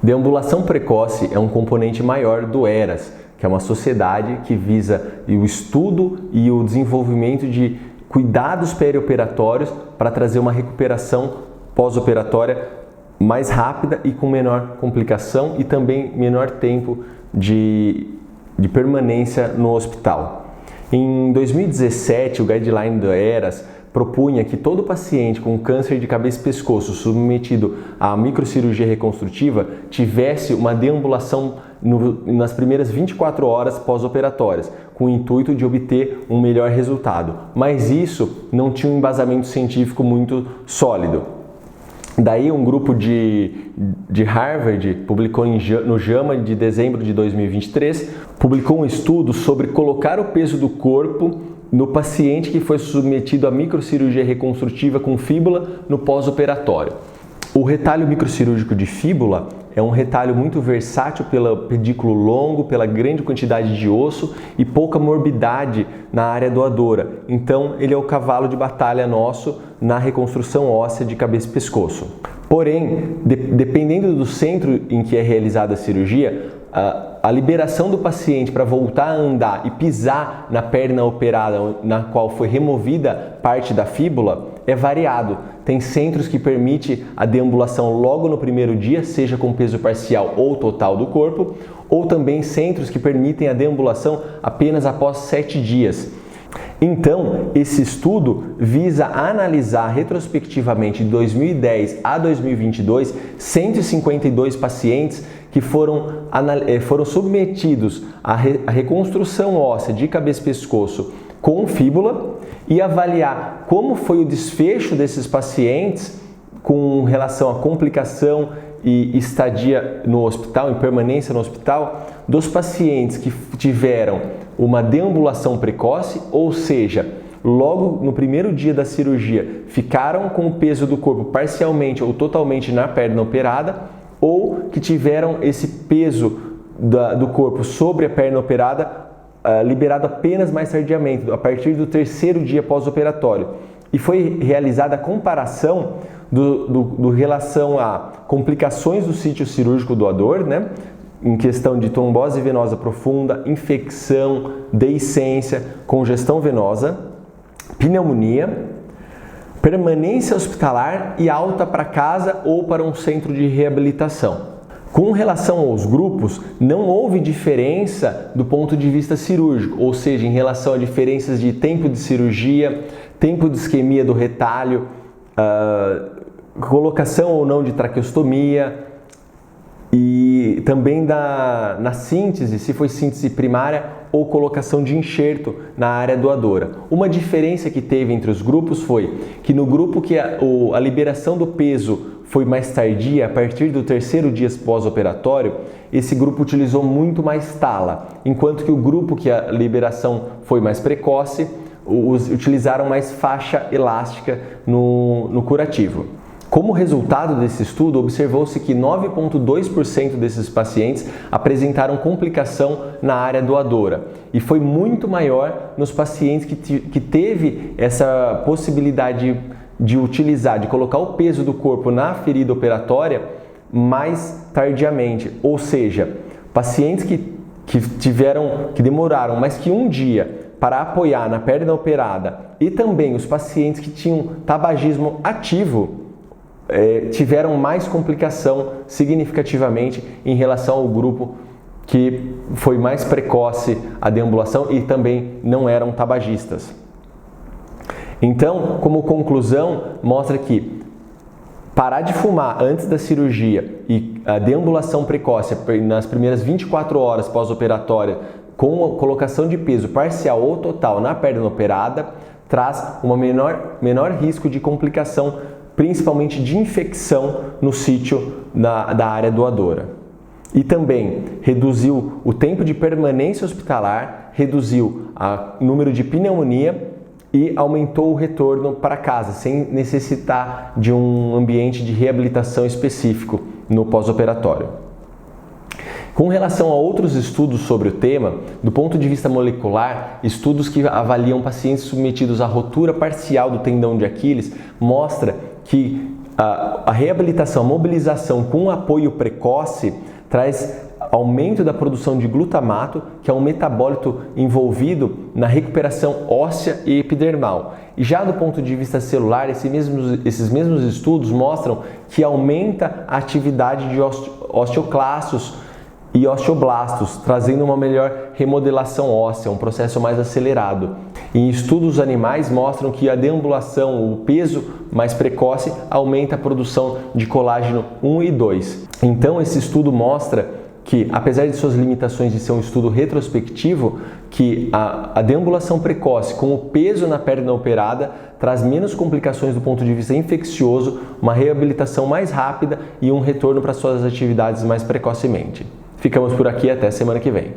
Deambulação precoce é um componente maior do ERAS, que é uma sociedade que visa o estudo e o desenvolvimento de cuidados perioperatórios para trazer uma recuperação pós-operatória mais rápida e com menor complicação e também menor tempo de permanência no hospital. Em 2017, o guideline do ERAS propunha que todo paciente com câncer de cabeça e pescoço submetido à microcirurgia reconstrutiva tivesse uma deambulação nas primeiras 24 horas pós-operatórias, com o intuito de obter um melhor resultado. Mas isso não tinha um embasamento científico muito sólido. Daí um grupo de Harvard publicou no JAMA de dezembro de 2023, publicou um estudo sobre colocar o peso do corpo no paciente que foi submetido à microcirurgia reconstrutiva com fíbula no pós-operatório. O retalho microcirúrgico de fíbula é um retalho muito versátil pelo pedículo longo, pela grande quantidade de osso e pouca morbidade na área doadora. Então, ele é o cavalo de batalha nosso na reconstrução óssea de cabeça e pescoço. Porém, dependendo do centro em que é realizada a cirurgia, a liberação do paciente para voltar a andar e pisar na perna operada na qual foi removida parte da fíbula é variado. Tem centros que permitem a deambulação logo no primeiro dia, seja com peso parcial ou total do corpo, ou também centros que permitem a deambulação apenas após 7 dias. Então, esse estudo visa analisar retrospectivamente de 2010 a 2022 152 pacientes que foram submetidos à reconstrução óssea de cabeça e pescoço com fíbula e avaliar como foi o desfecho desses pacientes com relação à complicação e estadia no hospital, em permanência no hospital, dos pacientes que tiveram uma deambulação precoce, ou seja, logo no primeiro dia da cirurgia ficaram com o peso do corpo parcialmente ou totalmente na perna operada, ou que tiveram esse peso do corpo sobre a perna operada liberado apenas mais tardiamente, a partir do 3º dia pós-operatório. E foi realizada a comparação do relação a complicações do sítio cirúrgico doador, né? Em questão de trombose venosa profunda, infecção, deiscência, congestão venosa, pneumonia, permanência hospitalar e alta para casa ou para um centro de reabilitação. Com relação aos grupos, não houve diferença do ponto de vista cirúrgico, ou seja, em relação a diferenças de tempo de cirurgia, tempo de isquemia do retalho, colocação ou não de traqueostomia e também na síntese, se foi síntese primária ou colocação de enxerto na área doadora. Uma diferença que teve entre os grupos foi que no grupo que a liberação do peso foi mais tardia, a partir do 3º dia pós-operatório, esse grupo utilizou muito mais tala, enquanto que o grupo que a liberação foi mais precoce, utilizaram mais faixa elástica no curativo. Como resultado desse estudo, observou-se que 9,2% desses pacientes apresentaram complicação na área doadora e foi muito maior nos pacientes que teve essa possibilidade de utilizar, de colocar o peso do corpo na ferida operatória mais tardiamente, ou seja, pacientes que demoraram mais que um dia para apoiar na perna operada e também os pacientes que tinham tabagismo ativo tiveram mais complicação significativamente em relação ao grupo que foi mais precoce a deambulação e também não eram tabagistas. Então, como conclusão, mostra que parar de fumar antes da cirurgia e a deambulação precoce nas primeiras 24 horas pós-operatória com a colocação de peso parcial ou total na perna operada traz um menor risco de complicação, principalmente de infecção no sítio da área doadora. E também reduziu o tempo de permanência hospitalar, reduziu o número de pneumonia e aumentou o retorno para casa, sem necessitar de um ambiente de reabilitação específico no pós-operatório. Com relação a outros estudos sobre o tema, do ponto de vista molecular, estudos que avaliam pacientes submetidos à rotura parcial do tendão de Aquiles mostra que a reabilitação, a mobilização com apoio precoce traz aumento da produção de glutamato, que é um metabólito envolvido na recuperação óssea e epidermal. E já do ponto de vista celular, esses mesmos estudos mostram que aumenta a atividade de osteoclastos e osteoblastos, trazendo uma melhor remodelação óssea, um processo mais acelerado. Em estudos animais mostram que a deambulação, o peso mais precoce, aumenta a produção de colágeno 1 e 2. Então esse estudo mostra que, apesar de suas limitações de ser um estudo retrospectivo, que a deambulação precoce com o peso na perna operada traz menos complicações do ponto de vista infeccioso, uma reabilitação mais rápida e um retorno para suas atividades mais precocemente. Ficamos por aqui, até semana que vem.